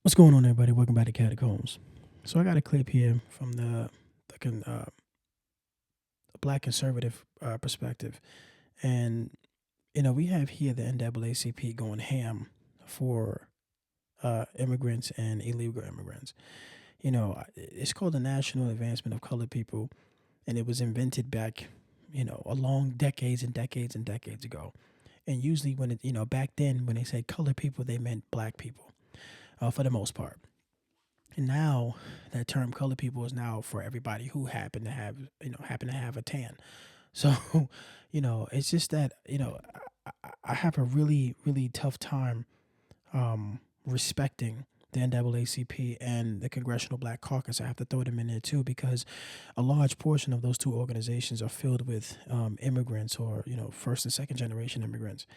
What's going on, everybody? Welcome back to Catacombs. So I got a clip here from the black conservative perspective, and we have here the NAACP going ham for immigrants and illegal immigrants. It's called the National Advancement of Colored People, and it was invented back, a long decades and decades and decades ago. And usually, when back then, when they said colored people, they meant black people, for the most part. And now that term colored people is now for everybody who happen to have a tan. So, it's just that, I have a really, really tough time respecting the NAACP and the Congressional Black Caucus. I have to throw them in there too, because a large portion of those two organizations are filled with immigrants, or first and second generation immigrants,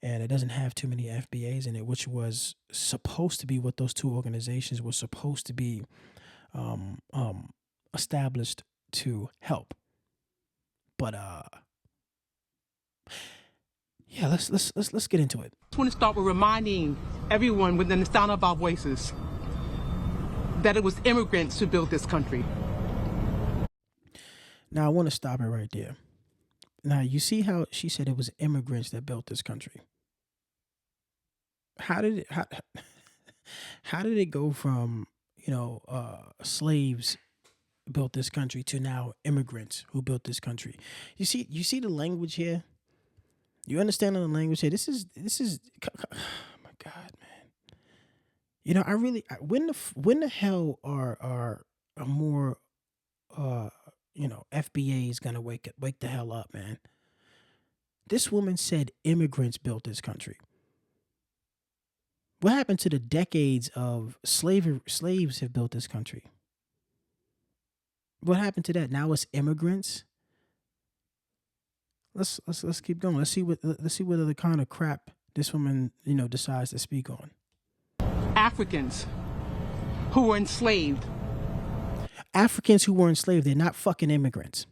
and it doesn't have too many FBAs in it, which was supposed to be what those two organizations were supposed to be um, um, established to help. But yeah, let's get into it. I just want to start with reminding everyone within the sound of our voices that it was immigrants who built this country. Now I want to stop it right there. Now you see how she said it was immigrants that built this country. How did it how did it go from slaves built this country to now immigrants who built this country? You see the language here. You understand the language here. This is. Oh my God, man. When the hell are more FBAs gonna wake the hell up, man? This woman said immigrants built this country. What happened to the decades of slavery? Slaves have built this country. What happened to that? Now it's immigrants. Let's keep going. Let's see what other kind of crap this woman decides to speak on. Africans who were enslaved. Africans who were enslaved, they're not fucking immigrants.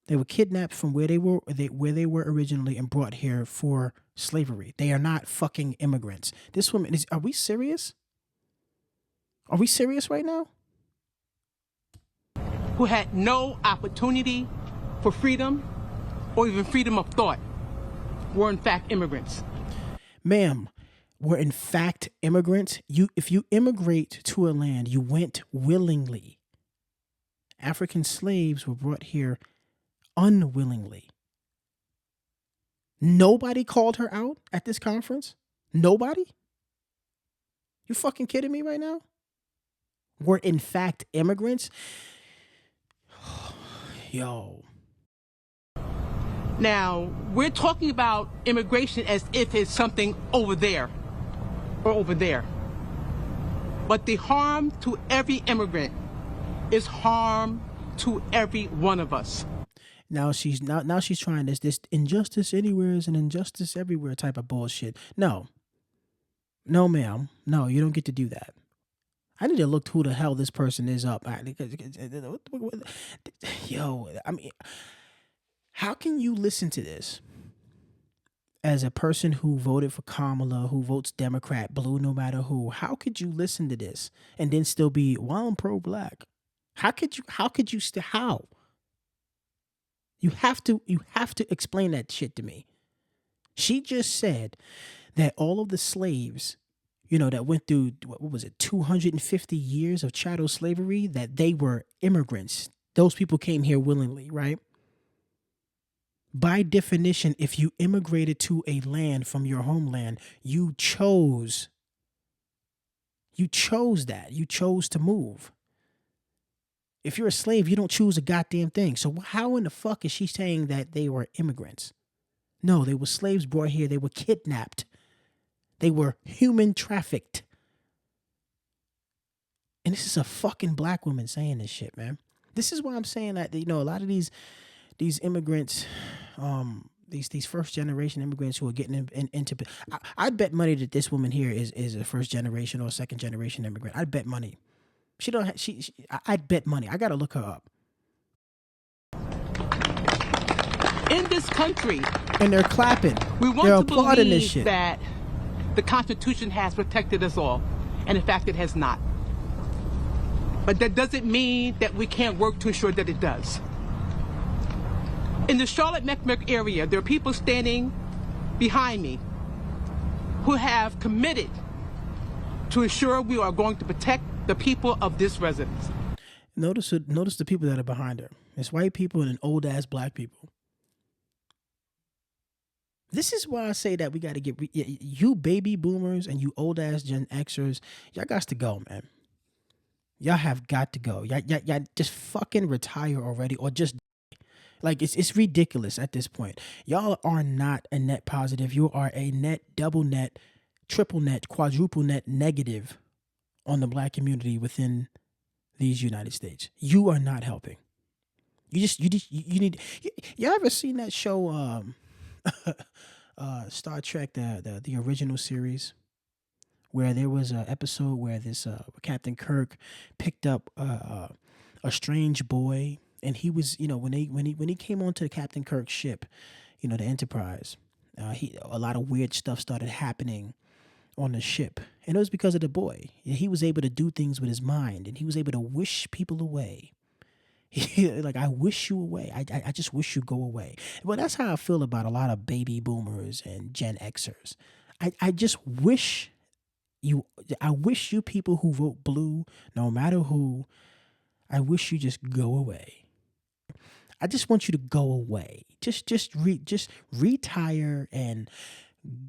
They were kidnapped from where they were originally and brought here for slavery. They are not fucking immigrants. This woman is. Are we serious? Are we serious right now? Who had no opportunity for freedom or even freedom of thought were in fact immigrants. Ma'am, were in fact immigrants. If you immigrate to a land, you went willingly. African slaves were brought here unwillingly. Nobody called her out at this conference? Nobody? You fucking kidding me right now? Were in fact immigrants? Yo. Now, we're talking about immigration as if it's something over there or over there. But the harm to every immigrant is harm to every one of us. Now she's trying this injustice anywhere is an injustice everywhere type of bullshit. No, ma'am. No, you don't get to do that. I need to look who the hell this person is up. Yo, I mean, how can you listen to this as a person who voted for Kamala, who votes Democrat, blue, no matter who? How could you listen to this and then still be, well, I'm pro-black? How? You have to explain that shit to me. She just said that all of the slaves, that went through, what was it, 250 years of chattel slavery, that they were immigrants. Those people came here willingly, right? By definition, if you immigrated to a land from your homeland, you chose that. You chose to move. If you're a slave, you don't choose a goddamn thing. So how in the fuck is she saying that they were immigrants? No, they were slaves brought here. They were kidnapped. They were human trafficked. And this is a fucking black woman saying this shit, man. This is why I'm saying that, a lot of these immigrants, these first generation immigrants who are getting into, I'd bet money that this woman here is a first generation or second generation immigrant. I'd bet money. I'd bet money. I gotta look her up. In this country, and they're clapping. We want they're to applauding this believe shit. That the Constitution has protected us all. And in fact, it has not. But that doesn't mean that we can't work to ensure that it does. In the Charlotte-Mecklenburg area, there are people standing behind me who have committed to ensure we are going to protect the people of this residence. Notice the people that are behind her. It's white people and old ass black people. This is why I say that we got to get you baby boomers and you old ass Gen Xers. Y'all got to go, man. Y'all have got to go. Y'all just fucking retire already, or just like it's ridiculous at this point. Y'all are not a net positive. You are a net, double net, triple net, quadruple net negative on the black community within these United States. You are not helping. You need. Y'all ever seen that show? Star Trek, the original series, where there was an episode where this Captain Kirk picked up a strange boy, and he was, when he came onto Captain Kirk's ship, the Enterprise, a lot of weird stuff started happening on the ship, and it was because of the boy. He was able to do things with his mind, and he was able to wish people away. Like, I wish you away. I just wish you go away. Well, that's how I feel about a lot of baby boomers and Gen Xers. I just wish I wish you people who vote blue, no matter who, I wish you just go away. I just want you to go away. Just retire and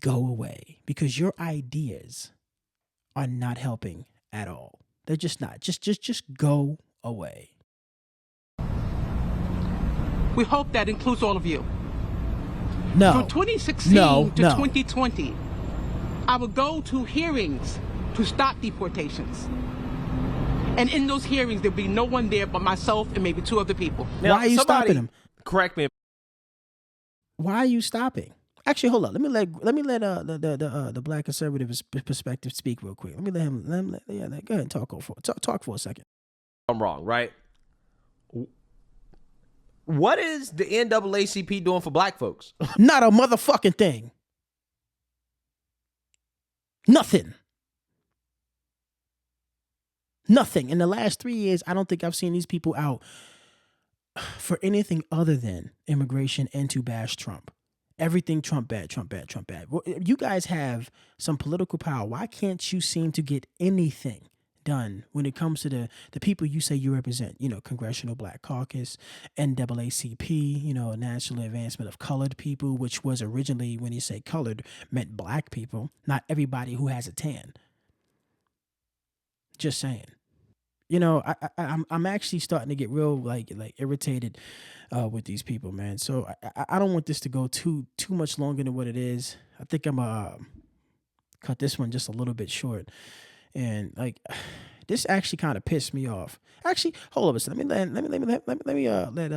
go away, because your ideas are not helping at all. They're just not. Just go away. We hope that includes all of you. No. From 2016 to 2020, I would go to hearings to stop deportations. And in those hearings, there'd be no one there but myself and maybe two other people. Now, why are you stopping them? Correct me. Why are you stopping? Actually, hold on. Let me let the black conservative perspective speak real quick. Let me let him. Go ahead and talk for a second. I'm wrong, right? What is the NAACP doing for black folks? Not a motherfucking thing. Nothing. In the last 3 years, I don't think I've seen these people out for anything other than immigration and to bash Trump. Everything Trump bad, Trump bad, Trump bad. Well, you guys have some political power. Why can't you seem to get anything done when it comes to the people you say you represent? Congressional Black Caucus, NAACP, National Advancement of Colored People, which was originally, when you say colored, meant black people, not everybody who has a tan. Just saying. I'm actually starting to get real like irritated with these people, man. So I don't want this to go too much longer than what it is. I think I'm cut this one just a little bit short. And this actually kind of pissed me off. Actually, hold on a second. Let me let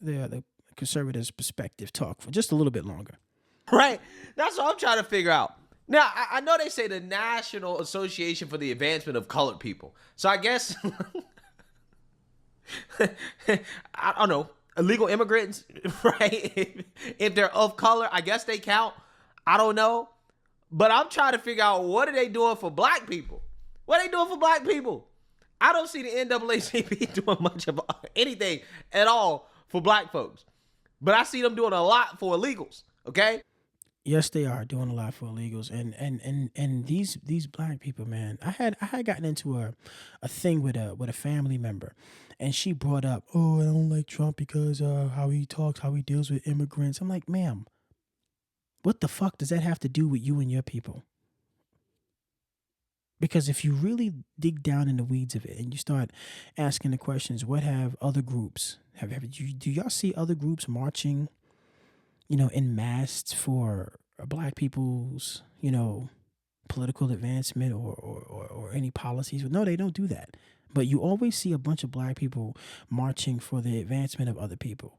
the conservatives' perspective talk for just a little bit longer. Right. That's what I'm trying to figure out. Now, I know they say the National Association for the Advancement of Colored People. So I guess, I don't know, illegal immigrants, right? If they're of color, I guess they count. I don't know. But I'm trying to figure out, what are they doing for black people? What are they doing for black people? I don't see the NAACP doing much of anything at all for black folks. But I see them doing a lot for illegals, okay? Yes, they are doing a lot for illegals, and these black people, man. I had gotten into a thing with a family member, and she brought up, I don't like Trump because how he talks, how he deals with immigrants. I'm like, ma'am, what the fuck does that have to do with you and your people? Because if you really dig down in the weeds of it and you start asking the questions, what have other groups do y'all see other groups marching, en masse for black people's, political advancement or any policies? No, they don't do that. But you always see a bunch of black people marching for the advancement of other people.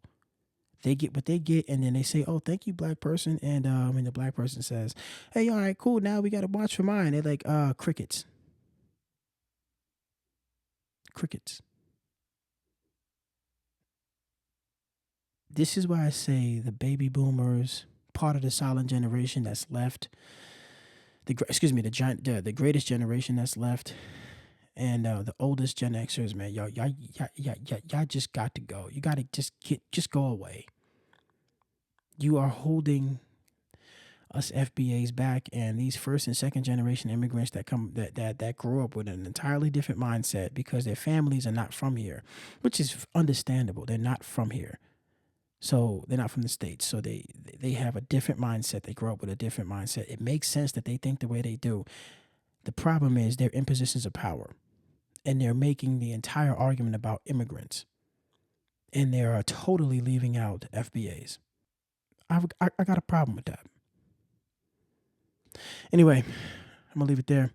They get what they get, and then they say, "Oh, thank you, black person." And when the black person says, "Hey, all right, cool, now we got to march for mine," they're like, crickets. Crickets. This is why I say the baby boomers, part of the silent generation that's left, the greatest generation that's left, and the oldest Gen Xers, man, y'all just got to go. You got to just go away. You are holding us FBAs back, and these first and second generation immigrants that grew up with an entirely different mindset because their families are not from here, which is understandable. They're not from here. So they're not from the States. So they have a different mindset. They grow up with a different mindset. It makes sense that they think the way they do. The problem is they're in positions of power, and they're making the entire argument about immigrants, and they are totally leaving out FBAs. I got a problem with that. Anyway, I'm going to leave it there.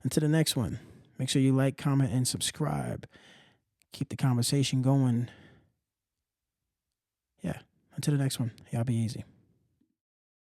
Until the next one, make sure you like, comment, and subscribe. Keep the conversation going. Yeah, until the next one, y'all be easy.